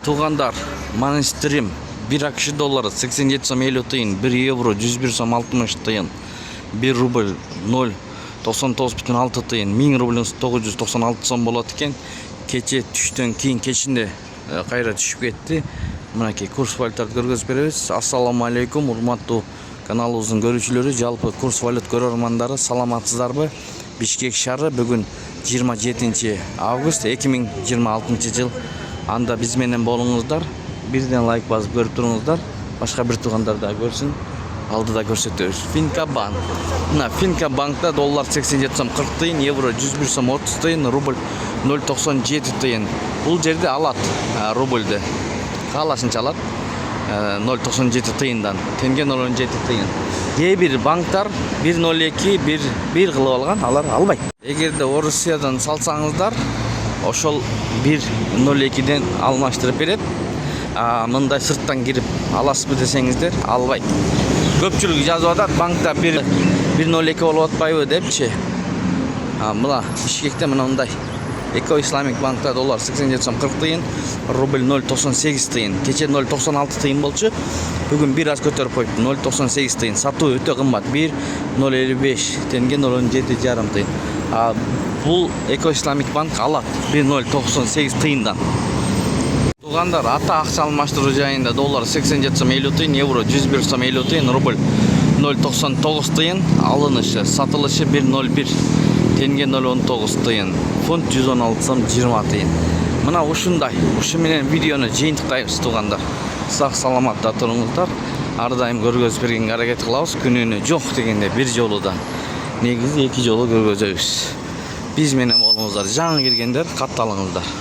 Туғандар, манистрим 1 ақш доллары 87 сом 50 тиын, 1 евро 101 сом 60 тиын, 1 рубль 0,99,6 тиын, 1000 рубль 996 сом болот экен. Кече түштөн кийин кечинде кайра түшүп кетти. Мынакей курс валютарды көргөзүп беребиз. Ассаламу алейкум, урматтуу каналыбыздын көрүүчүлөрү, жалпы курс валют көрөрмандары, саламатсыздарбы? Бишкек шаары бүгүн 27 август 2026 жыл. Анда биз менен болуңуздар. Бирден лайк басып көрүп туруңуздар. Башка бир туугандар да көрсүн. Алдыда көрсөтөбүз. Финка банк. Мына Финка банкта доллар 87 сом 40 тиын, евро 101 сом 30 тиын, рубль 0,97 тиын. Бул жерде алат рубльди. Каалашынча алат. 0,97 тиындан. Тенге 0,17 тиын. Кээ бир банктар 1,02, 1 кылып алган, алар албайт. Эгерде Орусиядан салсаңыздар, ошол 1,02ден алмаштырып берет. Мындай сырттан кирип аласызбы десеңиздер, албайт. Көпчүлүк жазып атат, банкта 1,02 болуп атпайбы депчи. Мына Бишкекте мындай. Эко Исламик банкта доллар 87 сом 40 тиын, рубль 0,98 тиын. Кече 0,96 тиын болчу. Бүгүн бир аз көтөрүп коюп 0,98 тиын. Сатуу өтө кымбат. 1,055 тенге 0,17,5 тиын. Бул Эко Исламик банк алат 1,098 тиындан. Тугандар, ата акча алмаштыруу жайында доллар 87 сом 50 тиын, евро 101 сом 50 тиын, рубль 0,99 тиын, алынышы, сатылышы 1,01 тенге 0,19 тиын, фунт 116 сом 20 тиын. Мына ушундай. Ушу менен видеону жыйынтыктайбыз тугандар. Сак саламатта туруңуздар. Ар дайым көргөзүп бергенге аракет кылабыз. Күнүнө жок дегенде бир жолудан. Негизи 2 жолу көргөзөбүз. Биз менен болуңуздар. Жаңы киргендер катталыңыздар.